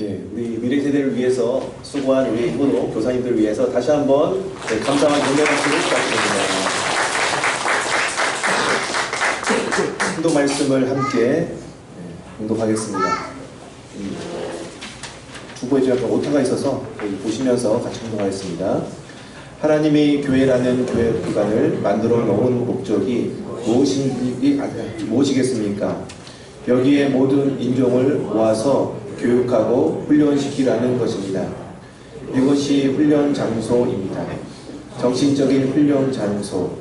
예, 우리 미래 세대를 위해서 수고한 우리 이분호 교사님들을 위해서 다시 한번 감사한 격려 박수를 부탁드립니다. 행동 말씀을 함께 공독하겠습니다. 주보에 지금 오타가 있어서 여기 보시면서 같이 공독하겠습니다. 하나님이 교회라는 교회 기관을 만들어 놓은 목적이 무엇이겠습니까? 여기에 모든 인종을 모아서 교육하고 훈련시키라는 것입니다. 이것이 훈련 장소입니다. 정신적인 훈련 장소,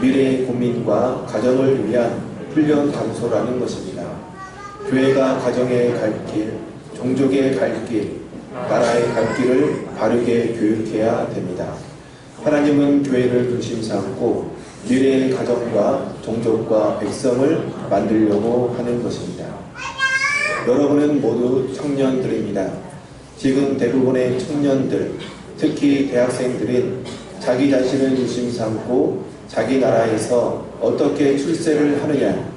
미래의 국민과 가정을 위한 훈련 장소라는 것입니다. 교회가 가정의 갈 길, 종족의 갈 길, 나라의 갈 길을 바르게 교육해야 됩니다. 하나님은 교회를 중심 삼고 미래의 가정과 종족과 백성을 만들려고 하는 것입니다. 여러분은 모두 청년들입니다. 지금 대부분의 청년들, 특히 대학생들은 자기 자신을 중심 삼고 자기 나라에서 어떻게 출세를 하느냐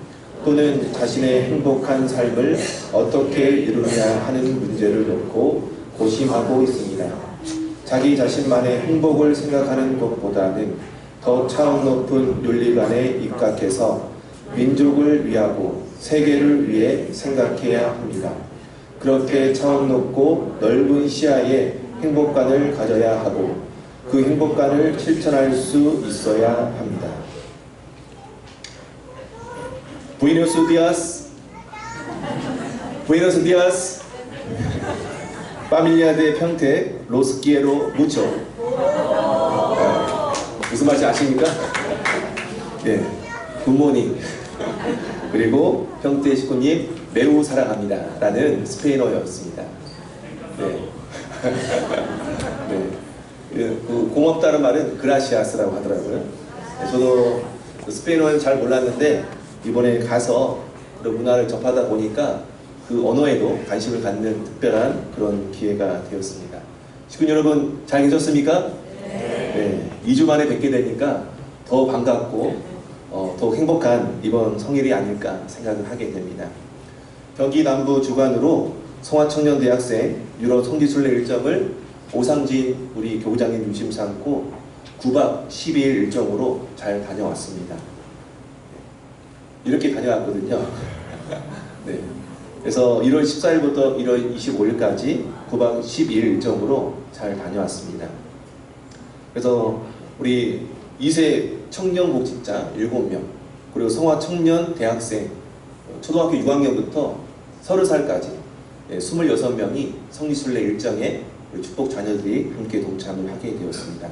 또는 자신의 행복한 삶을 어떻게 이루느냐 하는 문제를 놓고 고심하고 있습니다. 자기 자신만의 행복을 생각하는 것보다는 더 차원 높은 윤리관에 입각해서 민족을 위하고 세계를 위해 생각해야 합니다. 그렇게 차원 높고 넓은 시야의 행복관을 가져야 하고 그 행복관을 실천할 수 있어야 합니다. Buenos días. Buenos días. Familia de 평택, los quiero mucho. 무슨 말인지 아십니까? 예, 굿모닝. 그리고 평택 식구님 매우 사랑합니다 라는 스페인어였습니다. 네. 네. 그 고맙다는 말은 그라시아스라고 하더라고요. 네, 저도 스페인어는 잘 몰랐는데 이번에 가서 그런 문화를 접하다 보니까 그 언어에도 관심을 갖는 특별한 그런 기회가 되었습니다. 식구 여러분 잘 계셨습니까? 네. 2주 만에 뵙게 되니까 더 반갑고 더 행복한 이번 성일이 아닐까 생각을 하게 됩니다. 경기 남부 주관으로 성화청년대학생 유럽 성지순례 일정을 오상진 우리 교구장님 중심 삼고 9박 12일 일정으로 잘 다녀왔습니다. 이렇게 다녀왔거든요. 네. 그래서 1월 14일부터 1월 25일까지 9박 12일 일정으로 잘 다녀왔습니다. 그래서 우리 2세 청년복직자 7명, 그리고 성화청년 대학생 초등학교 6학년부터 30살까지 26명이 성지순례 일정에 우리 축복 자녀들이 함께 동참을 하게 되었습니다.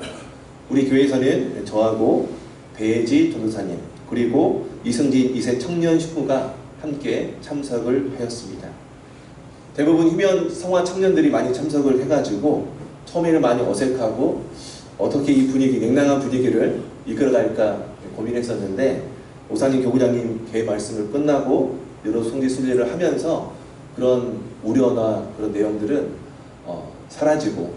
우리 교회에서는 저하고 배지 전도사님 그리고 이승진 2세 청년 식구가 함께 참석을 하였습니다. 대부분 희면 성화 청년들이 많이 참석을 해가지고 처음에는 많이 어색하고 어떻게 이 분위기, 냉랭한 분위기를 이끌어갈까 고민했었는데 오상진 교구장님 개 말씀을 끝나고 여러 성지순례를 하면서 그런 우려나 그런 내용들은 사라지고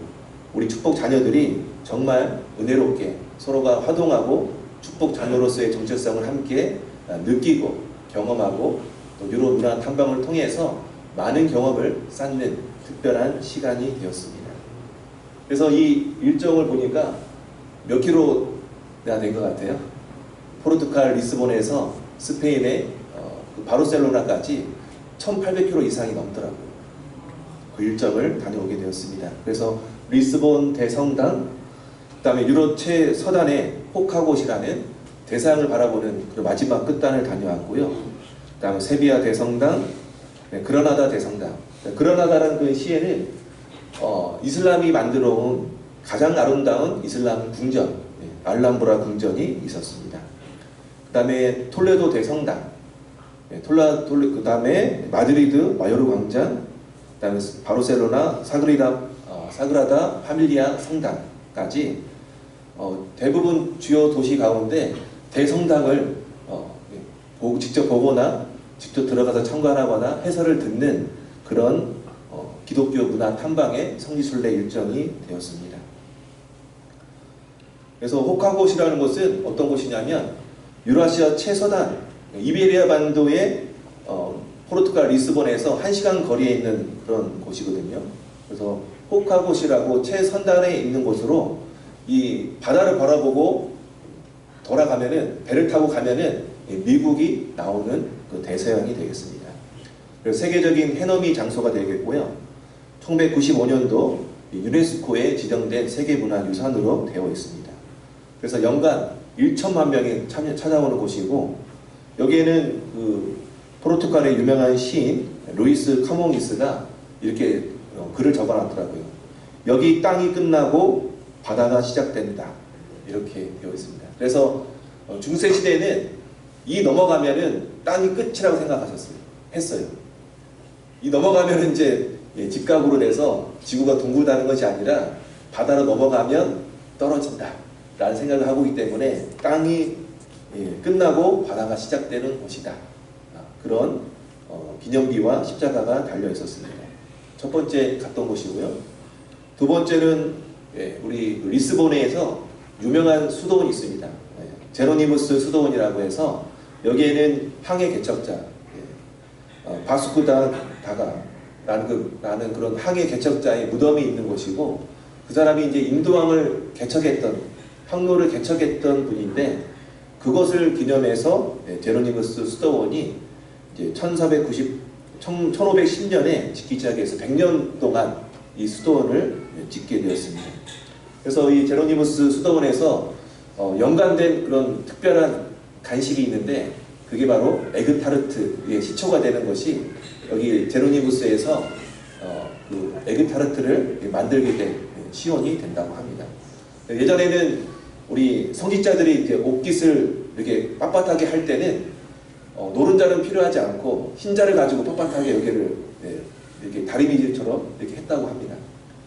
우리 축복 자녀들이 정말 은혜롭게 서로가 화동하고 축복 자녀로서의 정체성을 함께 느끼고 경험하고 또 유럽 문화 탐방을 통해서 많은 경험을 쌓는 특별한 시간이 되었습니다. 그래서 이 일정을 보니까 몇 킬로가 된 것 같아요? 포르투갈 리스본에서 스페인의 바르셀로나까지 1800km 이상이 넘더라고요. 그 일정을 다녀오게 되었습니다. 그래서 리스본 대성당, 그 다음에 유럽 최서단의 호카곳이라는 대서양을 바라보는 그 마지막 끝단을 다녀왔고요. 그 다음에 세비야 대성당, 그라나다 대성당. 그라나다라는 그 시에는 이슬람이 만들어온 가장 아름다운 이슬람 궁전, 알람브라 궁전이 있었습니다. 그 다음에 톨레도 대성당, 그 다음에 마드리드 마요르 광장, 그 다음에 바르셀로나 사그라다 파밀리아 성당까지 대부분 주요 도시 가운데 대성당을 직접 보거나 직접 들어가서 참관하거나 해설을 듣는 그런 기독교 문화 탐방의 성지순례 일정이 되었습니다. 그래서 호카곳이라는 곳은 어떤 곳이냐면 유라시아 최서단 이베리아 반도의 포르투갈 리스본에서 1시간 거리에 있는 그런 곳이거든요. 그래서 호카곳이라고 최선단에 있는 곳으로 이 바다를 바라보고 돌아가면은, 배를 타고 가면은 미국이 나오는 그 대서양이 되겠습니다. 그래서 세계적인 해넘이 장소가 되겠고요. 1995년도 유네스코에 지정된 세계문화유산으로 되어 있습니다. 그래서 연간 1천만 명이 찾아오는 곳이고, 여기에는 그 포르투갈의 유명한 시인 루이스 카몽이스가 이렇게 글을 적어놨더라고요. 여기 땅이 끝나고 바다가 시작된다, 이렇게 되어 있습니다. 그래서 중세 시대에는 이 넘어가면은 땅이 끝이라고 했어요. 이 넘어가면은 이제 직각으로 돼서 지구가 둥글다는 것이 아니라 바다로 넘어가면 떨어진다 라는 생각을 하고 있기 때문에 땅이 끝나고 바다가 시작되는 곳이다, 그런 기념비와 십자가가 달려 있었습니다. 첫 번째 갔던 곳이고요. 두 번째는 우리 리스본에서 유명한 수도원이 있습니다. 제로니무스 수도원이라고 해서 여기에는 항해 개척자 바스코 다 가마라는 그런 항해 개척자의 무덤이 있는 곳이고, 그 사람이 이제 인도왕을 개척했던, 항로를 개척했던 분인데, 그것을 기념해서 제로니무스 수도원이 이제 1510년에 짓기 시작해서 100년 동안 이 수도원을 짓게 되었습니다. 그래서 이 제로니무스 수도원에서 연관된 그런 특별한 간식이 있는데, 그게 바로 에그타르트의 시초가 되는 것이 여기 제로니무스에서 그 에그타르트를 만들게 된 시원이 된다고 합니다. 예전에는 우리 성직자들이 이렇게 옷깃을 이렇게 빳빳하게 할 때는 노른자는 필요하지 않고 흰자를 가지고 빳빳하게 여기를 이렇게 다리미질처럼 이렇게 했다고 합니다.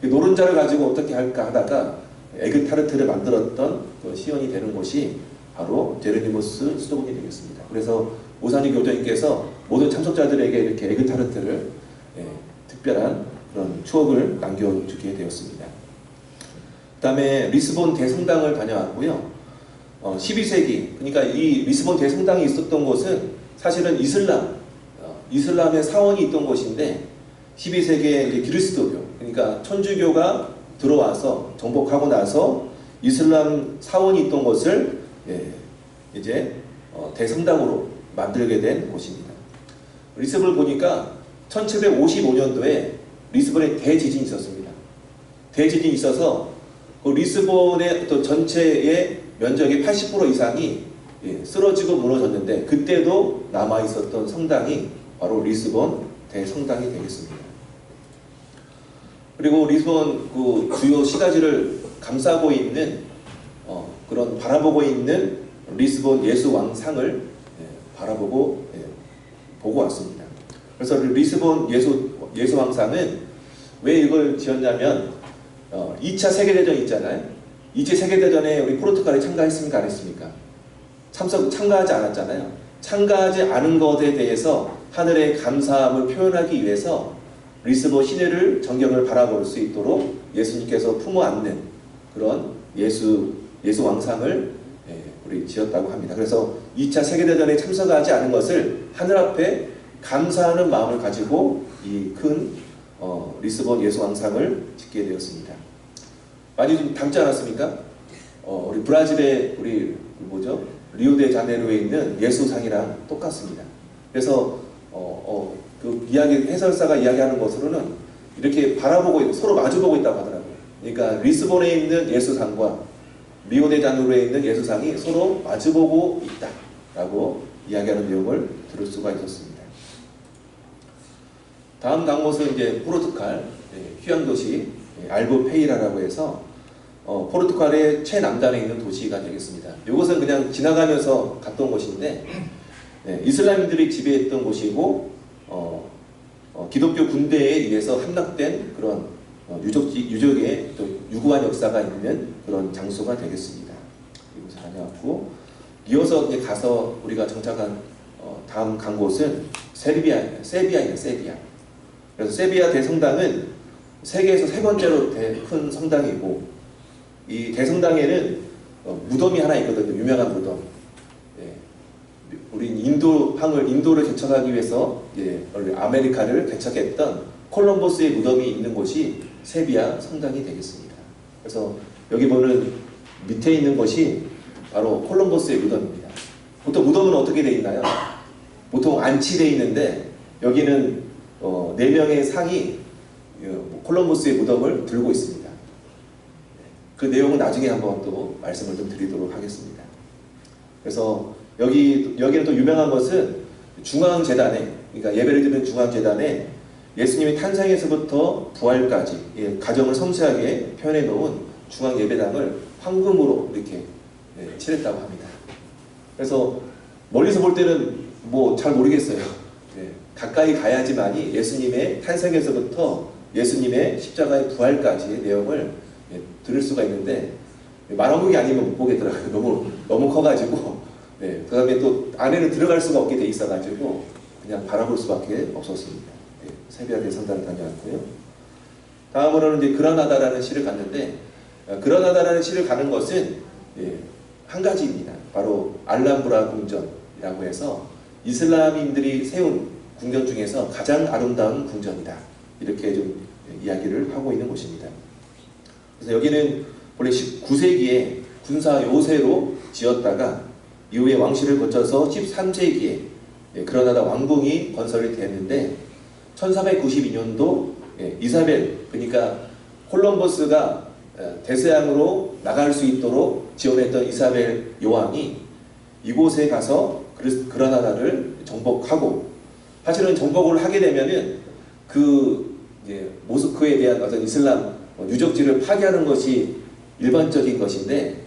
노른자를 가지고 어떻게 할까 하다가 에그타르트를 만들었던 그 시원이 되는 곳이 바로 제로니무스 수도원이 되겠습니다. 그래서 오산희 교도님께서 모든 참석자들에게 이렇게 에그타르트를 특별한 그런 추억을 남겨주게 되었습니다. 그 다음에 리스본 대성당을 다녀왔고요. 12세기, 그러니까 이 리스본 대성당이 있었던 곳은 사실은 이슬람의 사원이 있던 곳인데, 12세기에 이제 그리스도교, 그러니까 천주교가 들어와서 정복하고 나서 이슬람 사원이 있던 곳을 이제 대성당으로 만들게 된 곳입니다. 리스본을 보니까 1755년도에 리스본에 대지진이 있었습니다. 대지진이 있어서 그 리스본의 또 전체의 면적의 80% 이상이 쓰러지고 무너졌는데, 그때도 남아있었던 성당이 바로 리스본 대성당이 되겠습니다. 그리고 리스본 그 주요 시가지를 감싸고 있는 그런 바라보고 있는 리스본 예수 왕상을 바라보고 보고 왔습니다. 그래서 리스본 예수 왕상은 왜 이걸 지었냐면 2차 세계대전 있잖아요. 2차 세계대전에 우리 포르투갈이 참가했습니까? 안 했습니까? 참가하지 않았잖아요. 참가하지 않은 것에 대해서 하늘의 감사함을 표현하기 위해서 리스본 시내를 전경을 바라볼 수 있도록 예수님께서 품어 안는 그런 예수 왕상을 우리 지었다고 합니다. 그래서 2차 세계대전에 참석하지 않은 것을 하늘 앞에 감사하는 마음을 가지고 이 큰 리스본 예수 왕상을 짓게 되었습니다. 많이 좀 닮지 않았습니까? 우리 브라질의 리오데자네이루에 있는 예수상이랑 똑같습니다. 그래서 그 해설사가 이야기하는 것으로는 이렇게 바라보고 서로 마주보고 있다고 하더라고요. 그러니까 리스본에 있는 예수상과 리오데자네이루에 있는 예수상이 서로 마주보고 있다라고 이야기하는 내용을 들을 수가 있었습니다. 다음 간 곳은 이제 포르투갈 휴양도시 알부페이라라고 해서 포르투갈의 최남단에 있는 도시가 되겠습니다. 이것은 그냥 지나가면서 갔던 곳인데 이슬람인들이 지배했던 곳이고 기독교 군대에 의해서 함락된 그런 유적의 또 유구한 역사가 있는 그런 장소가 되겠습니다. 이곳에 다녀왔고, 이어서 가서 우리가 정착한 다음 간 곳은 세비야입니다. 세비야. 그래서 세비야 대성당은 세계에서 세 번째로 큰 성당이고, 이 대성당에는 무덤이 하나 있거든요. 유명한 무덤. 우리 인도를 개척하기 위해서 원래 아메리카를 개척했던 콜럼버스의 무덤이 있는 곳이 세비야 성당이 되겠습니다. 그래서 여기 보는 밑에 있는 것이 바로 콜럼버스의 무덤입니다. 보통 무덤은 어떻게 되어 있나요? 보통 안치되어 있는데 여기는 4명의 상이 콜럼버스의 무덤을 들고 있습니다. 그 내용은 나중에 한번 또 말씀을 좀 드리도록 하겠습니다. 그래서 여기는 또 유명한 것은 중앙재단에, 그러니까 예배를 드리는 중앙재단에 예수님의 탄생에서부터 부활까지 가정을 섬세하게 표현해 놓은 중앙예배당을 황금으로 이렇게 칠했다고 합니다. 그래서 멀리서 볼 때는 뭐 잘 모르겠어요. 가까이 가야지만이 예수님의 탄생에서부터 예수님의 십자가의 부활까지의 내용을 들을 수가 있는데 만원국이 아니면 못 보겠더라고요. 너무 커가지고 그 다음에 또 안에는 들어갈 수가 없게 돼 있어가지고 그냥 바라볼 수밖에 없었습니다. 세비야 대성당을 다녀왔고요. 다음으로는 이제 그라나다라는 시를 갔는데 그라나다라는 시를 가는 것은 한 가지입니다. 바로 알람브라 궁전이라고 해서 이슬람인들이 세운 궁전 중에서 가장 아름다운 궁전이다. 이렇게 좀 이야기를 하고 있는 곳입니다. 그래서 여기는 원래 19세기에 군사 요새로 지었다가 이후에 왕실을 거쳐서 13세기에 그라나다 왕궁이 건설이 됐는데 1492년도 이사벨, 그러니까 콜럼버스가 대서양으로 나갈 수 있도록 지원했던 이사벨 여왕이 이곳에 가서 그라나다를 정복하고, 사실은 정복을 하게 되면은 모스크에 대한 어떤 이슬람 유적지를 파괴하는 것이 일반적인 것인데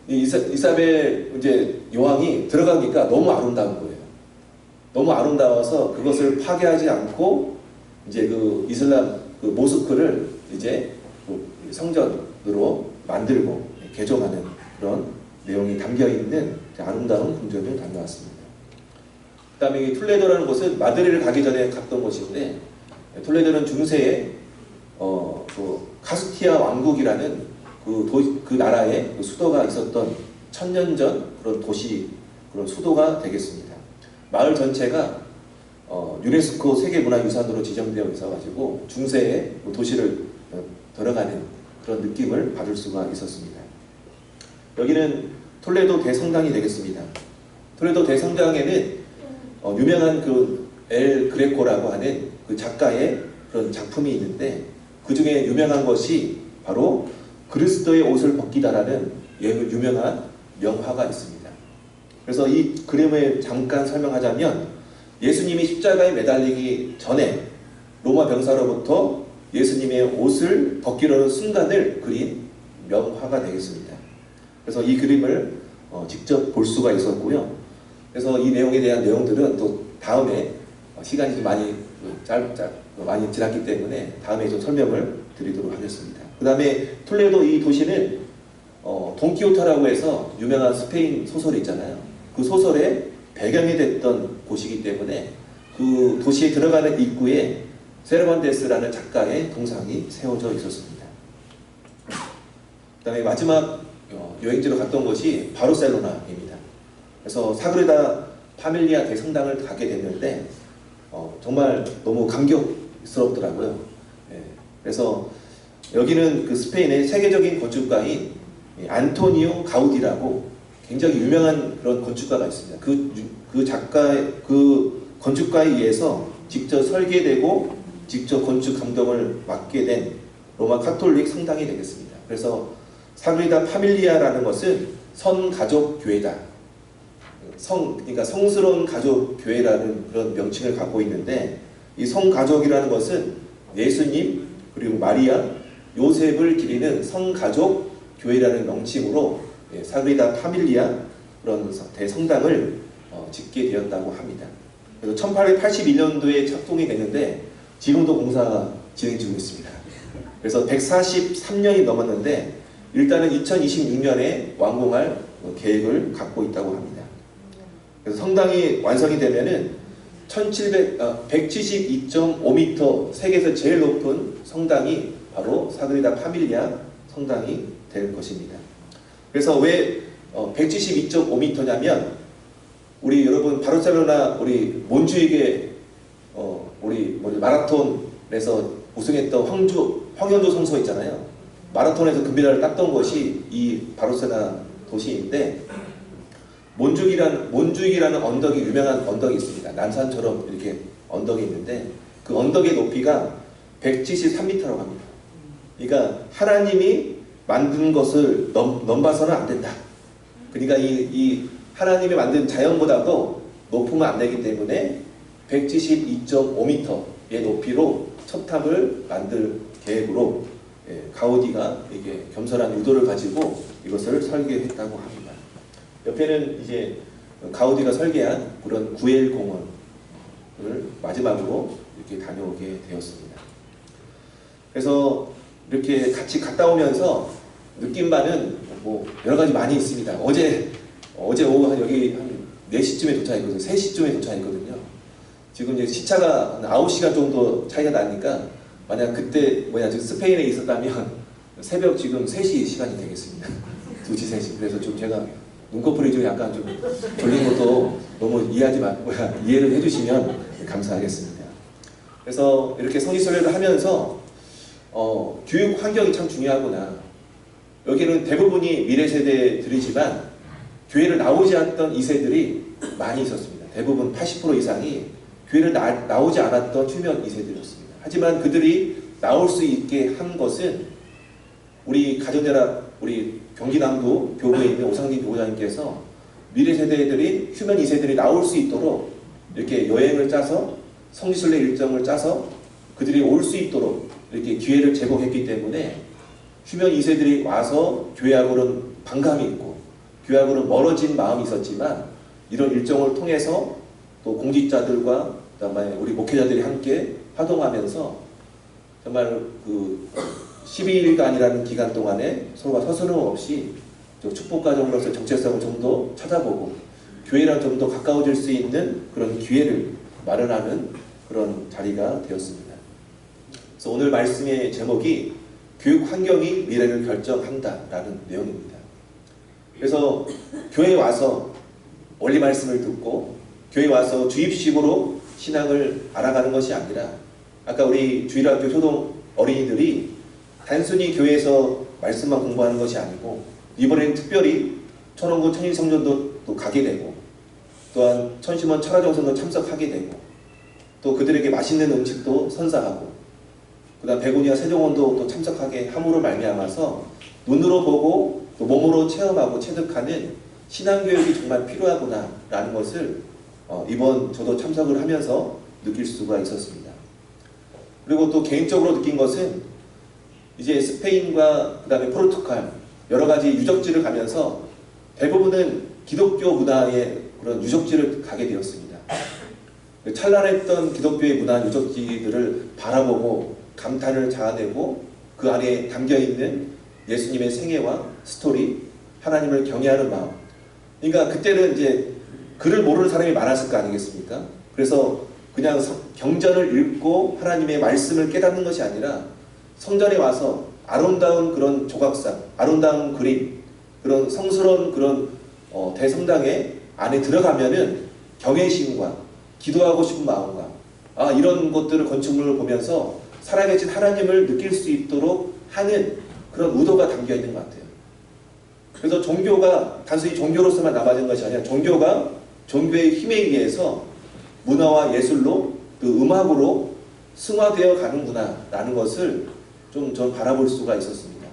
이사벨 여왕이 들어가니까 너무 아름다운 거예요. 너무 아름다워서 그것을 파괴하지 않고 그 이슬람 모스크를 성전으로 만들고 개종하는 그런 내용이 담겨 있는 아름다운 궁전을 다녀왔습니다. 그 다음에 툴레도라는 곳은 마드리를 가기 전에 갔던 곳인데 툴레도는 중세에 카스티아 왕국이라는 그 나라의 수도가 있었던 1000년 전 그런 그런 수도가 되겠습니다. 마을 전체가 유네스코 세계문화유산으로 지정되어 있어가지고 중세의 도시를 들어가는 그런 느낌을 받을 수가 있었습니다. 여기는 톨레도 대성당이 되겠습니다. 톨레도 대성당에는 유명한 엘 그레코라고 하는 그 작가의 그런 작품이 있는데 그 중에 유명한 것이 바로 그리스도의 옷을 벗기다라는 유명한 명화가 있습니다. 그래서 이 그림을 잠깐 설명하자면 예수님이 십자가에 매달리기 전에 로마 병사로부터 예수님의 옷을 벗기려는 순간을 그린 명화가 되겠습니다. 그래서 이 그림을 직접 볼 수가 있었고요. 그래서 이 내용에 대한 내용들은 또 다음에 시간이 좀 많이 지났기 때문에 다음에 좀 설명을 드리도록 하겠습니다. 그 다음에 톨레도 이 도시는 돈키호테라고 해서 유명한 스페인 소설이 있잖아요. 그 소설의 배경이 됐던 곳이기 때문에 그 도시에 들어가는 입구에 세르반테스라는 작가의 동상이 세워져 있었습니다. 그 다음에 마지막 여행지로 갔던 곳이 바르셀로나입니다. 그래서 사그라다 파밀리아 대성당을 가게 됐는데 정말 너무 감격스럽더라고요. 그래서 여기는 그 스페인의 세계적인 건축가인 안토니오 가우디라고 굉장히 유명한 그런 건축가가 있습니다. 그 건축가에 의해서 직접 설계되고 직접 건축 감독을 맡게 된 로마 카톨릭 성당이 되겠습니다. 그래서 사그라다 파밀리아라는 것은 선가족 교회다. 그러니까 성스러운 가족 교회라는 그런 명칭을 갖고 있는데 이 성가족이라는 것은 예수님 그리고 마리아, 요셉을 기리는 성가족 교회라는 명칭으로 사그라다 파밀리아 그런 대성당을 짓게 되었다고 합니다. 그래서 1881년도에 착동이 됐는데 지금도 공사가 진행 중에 있습니다. 그래서 143년이 넘었는데 일단은 2026년에 완공할 계획을 갖고 있다고 합니다. 그래서 성당이 완성이 되면은 172.5m 세계에서 제일 높은 성당이 바로 사그라다 파밀리아 성당이 될 것입니다. 그래서 왜 172.5m냐면 우리 여러분 바르셀로나 우리 몬주이게 우리 마라톤에서 우승했던 황현조 선수 있잖아요. 마라톤에서 금메달을 땄던 것이 이 바르셀로나 도시인데 몬주익이라는 언덕이 유명한 언덕이 있습니다. 남산처럼 이렇게 언덕이 있는데 그 언덕의 높이가 173m라고 합니다. 그러니까 하나님이 만든 것을 넘봐서는 안 된다. 그러니까 이 하나님이 만든 자연보다도 높으면 안 되기 때문에 172.5m의 높이로 첩탑을 만들 계획으로 가우디가 이게 겸손한 의도를 가지고 이것을 설계했다고 합니다. 옆에는 이제 가우디가 설계한 그런 구엘 공원을 마지막으로 이렇게 다녀오게 되었습니다. 그래서 이렇게 같이 갔다 오면서 느낀 바는 뭐 여러 가지 많이 있습니다. 어제 오후 여기 한 4시쯤에 도착했거든요. 3시쯤에 도착했거든요. 지금 이제 시차가 한 9시간 정도 차이가 나니까 만약 그때 지금 스페인에 있었다면 새벽 지금 3시 시간이 되겠습니다. 2시, 3시. 그래서 좀 제가 눈꺼풀이 좀 약간 좀 졸린 것도 너무 이해를 해주시면 감사하겠습니다. 그래서 이렇게 성지순례를 하면서 교육 환경이 참 중요하구나. 여기는 대부분이 미래 세대들이지만 교회를 나오지 않았던 2세들이 많이 있었습니다. 대부분 80% 이상이 교회를 나오지 않았던 초면 2세들이었습니다. 하지만 그들이 나올 수 있게 한 것은 우리 가정연합, 우리 경기남부 교구에 있는 오상진 교구장님께서 미래 세대들이 휴면 2세들이 나올 수 있도록 이렇게 여행을 짜서 성지순례 일정을 짜서 그들이 올 수 있도록 이렇게 기회를 제공했기 때문에 휴면 2세들이 와서 교회하고는 반감이 있고 교회하고는 멀어진 마음이 있었지만 이런 일정을 통해서 또 공직자들과 그다음에 우리 목회자들이 함께 활동하면서 정말 그 12일간이라는 기간 동안에 서로가 서스럼 없이 축복가정으로서 정체성을 좀 더 찾아보고 교회랑 좀 더 가까워질 수 있는 그런 기회를 마련하는 그런 자리가 되었습니다. 그래서 오늘 말씀의 제목이 교육 환경이 미래를 결정한다라는 내용입니다. 그래서 교회에 와서 원리 말씀을 듣고 교회에 와서 주입식으로 신앙을 알아가는 것이 아니라 아까 우리 주일학교 효동 어린이들이 단순히 교회에서 말씀만 공부하는 것이 아니고 이번에는 특별히 천원군 천일성전도 또 가게 되고 또한 천심원 철화정성도 참석하게 되고 또 그들에게 맛있는 음식도 선사하고 그 다음 백운이와 세종원도 또 참석하게 함으로 말미암아서 눈으로 보고 또 몸으로 체험하고 체득하는 신앙교육이 정말 필요하구나 라는 것을 이번 저도 참석을 하면서 느낄 수가 있었습니다. 그리고 또 개인적으로 느낀 것은 이제 스페인과 그 다음에 포르투갈 여러 가지 유적지를 가면서 대부분은 기독교 문화의 그런 유적지를 가게 되었습니다. 찬란했던 기독교의 문화 유적지들을 바라보고 감탄을 자아내고 그 안에 담겨있는 예수님의 생애와 스토리, 하나님을 경외하는 마음. 그러니까 그때는 이제 글을 모르는 사람이 많았을 거 아니겠습니까? 그래서 그냥 경전을 읽고 하나님의 말씀을 깨닫는 것이 아니라 성전에 와서 아름다운 그런 조각상, 아름다운 그림, 그런 성스러운 그런 대성당에 안에 들어가면은 경외심과 기도하고 싶은 마음과 이런 것들을 건축물을 보면서 살아계신 하나님을 느낄 수 있도록 하는 그런 의도가 담겨 있는 것 같아요. 그래서 종교가 단순히 종교로서만 남아진 것이 아니라 종교가 종교의 힘에 의해서 문화와 예술로 그 음악으로 승화되어 가는구나 라는 것을 좀 전 바라볼 수가 있었습니다.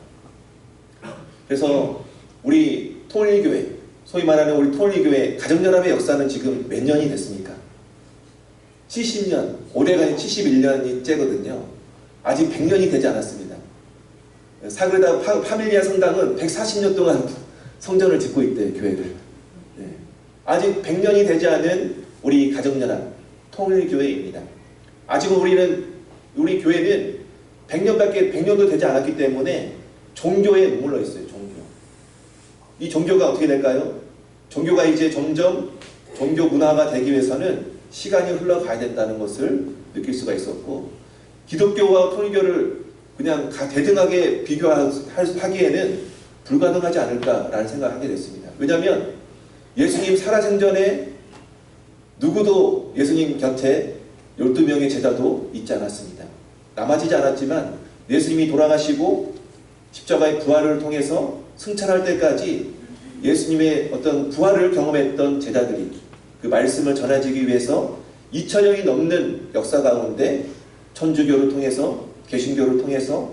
그래서 우리 통일교회, 소위 말하는 우리 통일교회 가정연합의 역사는 지금 몇 년이 됐습니까? 70년, 올해가 71년이째거든요. 아직 100년이 되지 않았습니다. 사그라다 파밀리아 성당은 140년 동안 성전을 짓고 있대요, 교회를. 네. 아직 100년이 되지 않은 우리 가정연합, 통일교회입니다. 아직은 우리 교회는 100년도 되지 않았기 때문에 종교에 머물러 있어요, 종교. 이 종교가 어떻게 될까요? 종교가 이제 점점 종교 문화가 되기 위해서는 시간이 흘러가야 된다는 것을 느낄 수가 있었고, 기독교와 통일교를 그냥 대등하게 비교하기에는 불가능하지 않을까라는 생각을 하게 됐습니다. 왜냐하면 예수님 살아생전에 누구도 예수님 곁에 12명의 제자도 있지 않았습니다. 남아지지 않았지만 예수님이 돌아가시고 십자가의 부활을 통해서 승천할 때까지 예수님의 어떤 부활을 경험했던 제자들이 그 말씀을 전해지기 위해서 2000년이 넘는 역사 가운데 천주교를 통해서 개신교를 통해서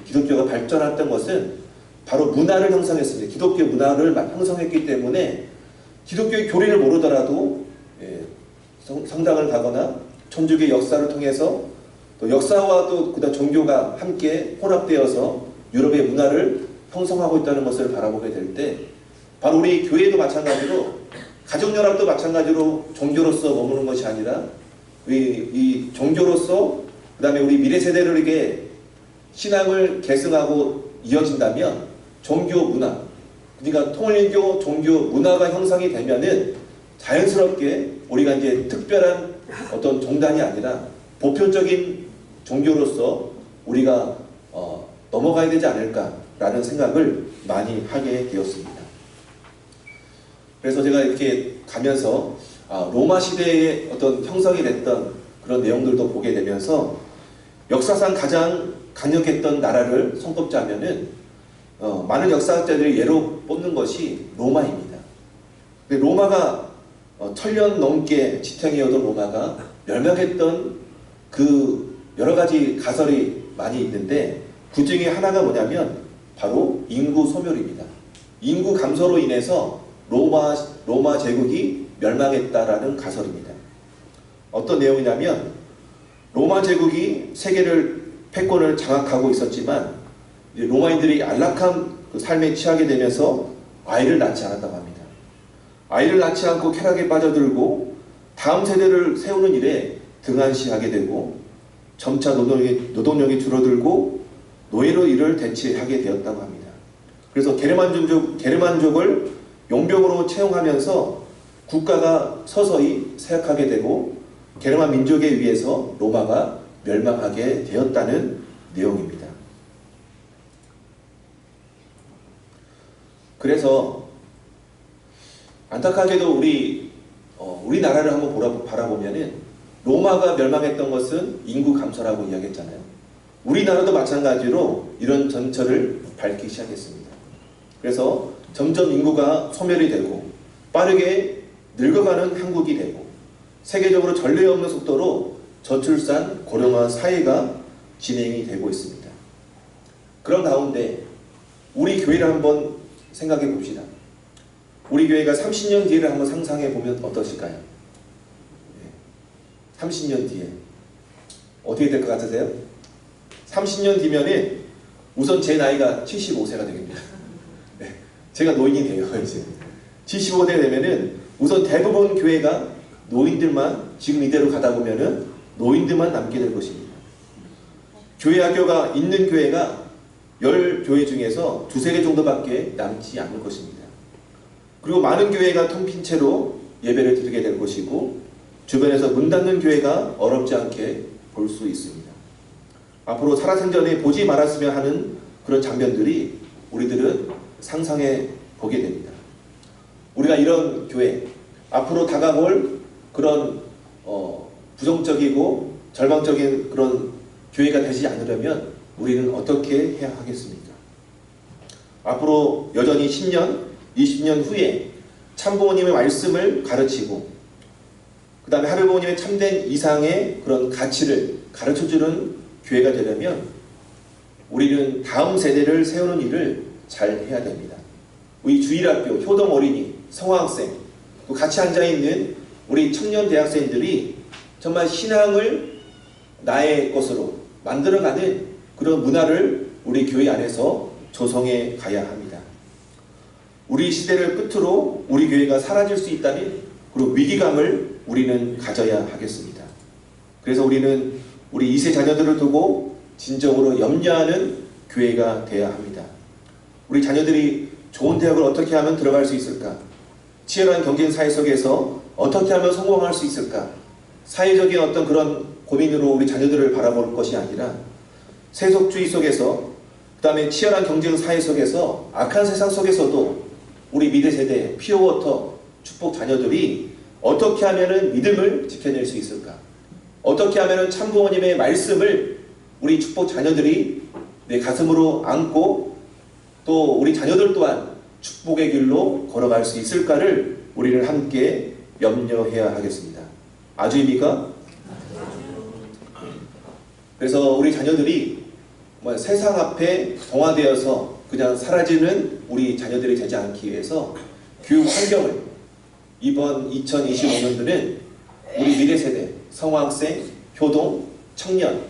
기독교가 발전했던 것은 바로 문화를 형성했습니다. 기독교 문화를 형성했기 때문에 기독교의 교리를 모르더라도 성당을 가거나 천주교의 역사를 통해서 또 역사와 또 그다음 종교가 함께 혼합되어서 유럽의 문화를 형성하고 있다는 것을 바라보게 될 때 바로 우리 교회도 마찬가지로 가정연합도 마찬가지로 종교로서 머무는 것이 아니라 이 종교로서 그 다음에 우리 미래 세대들에게 신앙을 계승하고 이어진다면 종교 문화, 그러니까 통일교 종교 문화가 형성이 되면은 자연스럽게 우리가 이제 특별한 어떤 종단이 아니라 보편적인 종교로서 우리가 넘어가야 되지 않을까라는 생각을 많이 하게 되었습니다. 그래서 제가 이렇게 가면서 로마 시대에 어떤 형성이 됐던 그런 내용들도 보게 되면서 역사상 가장 강력했던 나라를 손꼽자면은 많은 역사학자들이 예로 뽑는 것이 로마입니다. 로마가 1000년 넘게 지탱해오던 로마가 멸망했던 그 여러 가지 가설이 많이 있는데 그 중에 하나가 뭐냐면 바로 인구 소멸입니다. 인구 감소로 인해서 로마 제국이 멸망했다라는 가설입니다. 어떤 내용이냐면 로마 제국이 세계를 패권을 장악하고 있었지만 로마인들이 안락한 그 삶에 취하게 되면서 아이를 낳지 않았다고 합니다. 아이를 낳지 않고 쾌락에 빠져들고 다음 세대를 세우는 일에 등한시하게 되고 점차 노동력이 줄어들고 노예로 일을 대체하게 되었다고 합니다. 그래서 게르만족을 용병으로 채용하면서 국가가 서서히 쇠약하게 되고 게르만 민족에 의해서 로마가 멸망하게 되었다는 내용입니다. 그래서 안타깝게도 우리나라를 한번 바라보면은 로마가 멸망했던 것은 인구 감소라고 이야기했잖아요. 우리나라도 마찬가지로 이런 전철을 밟기 시작했습니다. 그래서 점점 인구가 소멸이 되고 빠르게 늙어가는 한국이 되고 세계적으로 전례 없는 속도로 저출산, 고령화 사회가 진행이 되고 있습니다. 그런 가운데 우리 교회를 한번 생각해 봅시다. 우리 교회가 30년 뒤를 한번 상상해 보면 어떠실까요? 30년 뒤에 어떻게 될 것 같으세요? 30년 뒤면은 우선 제 나이가 75세가 되겠습니다. 네, 제가 노인이 돼요. 이제 75세 되면은 우선 대부분 교회가 노인들만 지금 이대로 가다 보면은 노인들만 남게 될 것입니다. 교회 학교가 있는 교회가 10교회 중에서 2-3개 정도밖에 남지 않을 것입니다. 그리고 많은 교회가 텅 빈 채로 예배를 드리게 될 것이고 주변에서 문 닫는 교회가 어렵지 않게 볼 수 있습니다. 앞으로 살아생전에 보지 말았으면 하는 그런 장면들이 우리들은 상상해 보게 됩니다. 우리가 이런 교회, 앞으로 다가올 그런 부정적이고 절망적인 그런 교회가 되지 않으려면 우리는 어떻게 해야 하겠습니까? 앞으로 여전히 10년, 20년 후에 참부모님의 말씀을 가르치고 그 다음에 하루부모님의 참된 이상의 그런 가치를 가르쳐주는 교회가 되려면 우리는 다음 세대를 세우는 일을 잘 해야 됩니다. 우리 주일학교, 효동 어린이, 성화학생, 또 같이 앉아있는 우리 청년 대학생들이 정말 신앙을 나의 것으로 만들어가는 그런 문화를 우리 교회 안에서 조성해 가야 합니다. 우리 시대를 끝으로 우리 교회가 사라질 수 있다면 그리고 위기감을 우리는 가져야 하겠습니다. 그래서 우리는 우리 2세 자녀들을 두고 진정으로 염려하는 교회가 되어야 합니다. 우리 자녀들이 좋은 대학을 어떻게 하면 들어갈 수 있을까? 치열한 경쟁 사회 속에서 어떻게 하면 성공할 수 있을까? 사회적인 어떤 그런 고민으로 우리 자녀들을 바라볼 것이 아니라 세속주의 속에서 그 다음에 치열한 경쟁 사회 속에서 악한 세상 속에서도 우리 미래 세대 피어워터 축복 자녀들이 어떻게 하면은 믿음을 지켜낼 수 있을까? 어떻게 하면은 참 부모님의 말씀을 우리 축복 자녀들이 내 가슴으로 안고 또 우리 자녀들 또한 축복의 길로 걸어갈 수 있을까를 우리는 함께 염려해야 하겠습니다. 아주입니까? 그래서 우리 자녀들이 세상 앞에 동화되어서 그냥 사라지는 우리 자녀들이 되지 않기 위해서 교육 환경을 이번 2025년도는 우리 미래 세대, 성화학생, 효동, 청년,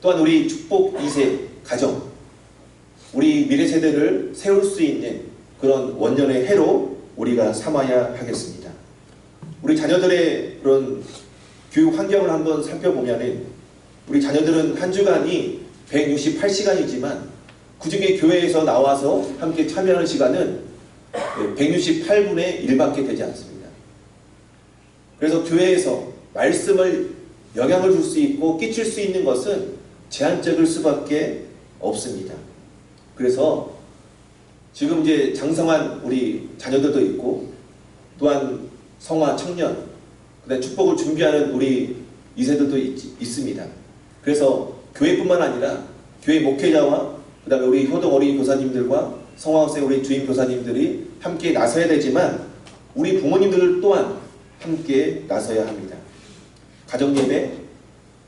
또한 우리 축복 2세 가정, 우리 미래 세대를 세울 수 있는 그런 원년의 해로 우리가 삼아야 하겠습니다. 우리 자녀들의 그런 교육 환경을 한번 살펴보면은 우리 자녀들은 한 주간이 168시간이지만 그 중에 교회에서 나와서 함께 참여하는 시간은 168분의 1밖에 되지 않습니다. 그래서 교회에서 말씀을 영향을 줄 수 있고 끼칠 수 있는 것은 제한적일 수밖에 없습니다. 그래서 지금 이제 장성한 우리 자녀들도 있고 또한 성화 청년, 그다음에 축복을 준비하는 우리 2세들도 있습니다. 그래서 교회뿐만 아니라 교회 목회자와 그 다음에 우리 효동 어린이 교사님들과 성화학생 우리 주임 교사님들이 함께 나서야 되지만 우리 부모님들 또한 함께 나서야 합니다. 가정예배,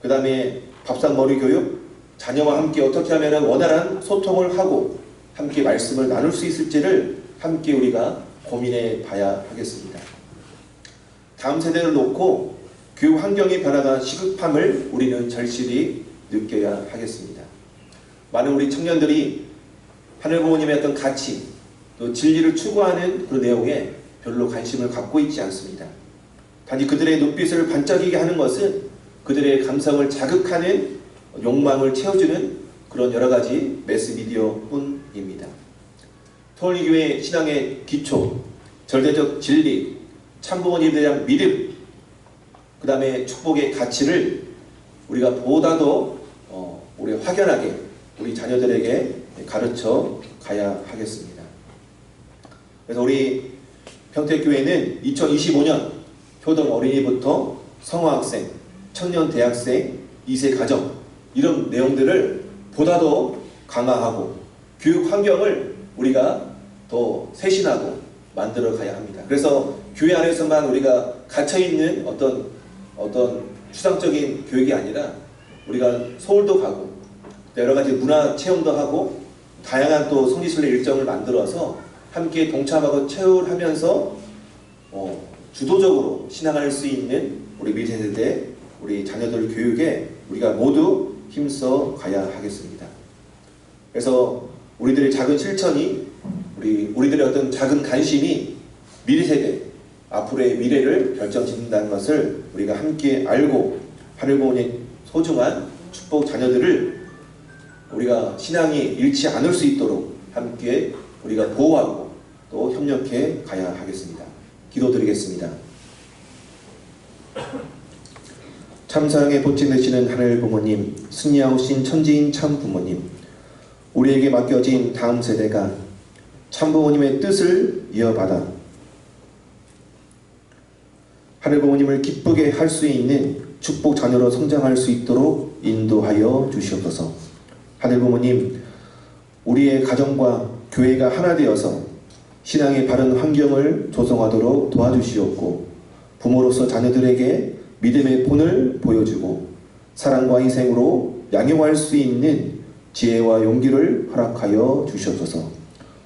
그 다음에 밥상머리 교육, 자녀와 함께 어떻게 하면 원활한 소통을 하고 함께 말씀을 나눌 수 있을지를 함께 우리가 고민해 봐야 하겠습니다. 다음 세대를 놓고 교육 환경이 변화가 시급함을 우리는 절실히 느껴야 하겠습니다. 많은 우리 청년들이 하늘 부모님의 어떤 가치, 또 진리를 추구하는 그런 내용에 별로 관심을 갖고 있지 않습니다. 단지 그들의 눈빛을 반짝이게 하는 것은 그들의 감성을 자극하는 욕망을 채워주는 그런 여러 가지 매스미디어뿐입니다. 통일교회 신앙의 기초, 절대적 진리, 참부모님에 대한 믿음, 그 다음에 축복의 가치를 우리가 보다도 우리 확연하게 우리 자녀들에게 가르쳐 가야 하겠습니다. 그래서 우리 평택교회는 2025년 효동 어린이부터 성화학생, 청년 대학생, 2세 가정 이런 내용들을 보다도 강화하고 교육 환경을 우리가 더 세신하고 만들어 가야 합니다. 그래서 교회 안에서만 우리가 갇혀있는 어떤 추상적인 교육이 아니라 우리가 서울도 가고 여러 가지 문화 체험도 하고 다양한 또 성지순례 일정을 만들어서 함께 동참하고 체험하면서 주도적으로 신앙할 수 있는 우리 미래 세대, 우리 자녀들 교육에 우리가 모두 힘써 가야 하겠습니다. 그래서 우리들의 작은 실천이 우리들의 어떤 작은 관심이 미래 세대, 앞으로의 미래를 결정짓는다는 것을 우리가 함께 알고 하늘부모님 소중한 축복 자녀들을 우리가 신앙이 잃지 않을 수 있도록 함께 우리가 보호하고 또 협력해 가야 하겠습니다. 기도드리겠습니다. 참사랑의 보증 되시는 하늘 부모님, 승리하오신 천지인 참 부모님, 우리에게 맡겨진 다음 세대가 참 부모님의 뜻을 이어받아 하늘 부모님을 기쁘게 할 수 있는 축복 자녀로 성장할 수 있도록 인도하여 주시옵소서. 하늘 부모님, 우리의 가정과 교회가 하나 되어서 신앙의 바른 환경을 조성하도록 도와주시옵고 부모로서 자녀들에게 믿음의 본을 보여주고 사랑과 희생으로 양육할 수 있는 지혜와 용기를 허락하여 주시옵소서.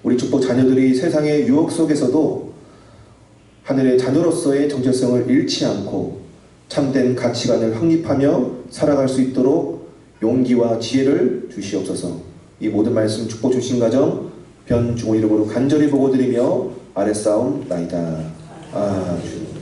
우리 축복 자녀들이 세상의 유혹 속에서도 하늘의 자녀로서의 정체성을 잃지 않고 참된 가치관을 확립하며 살아갈 수 있도록 용기와 지혜를 주시옵소서. 이 모든 말씀 축복 주신 가정 변중훈 이름으로 간절히 보고드리며 아랫사움 나이다. 아멘.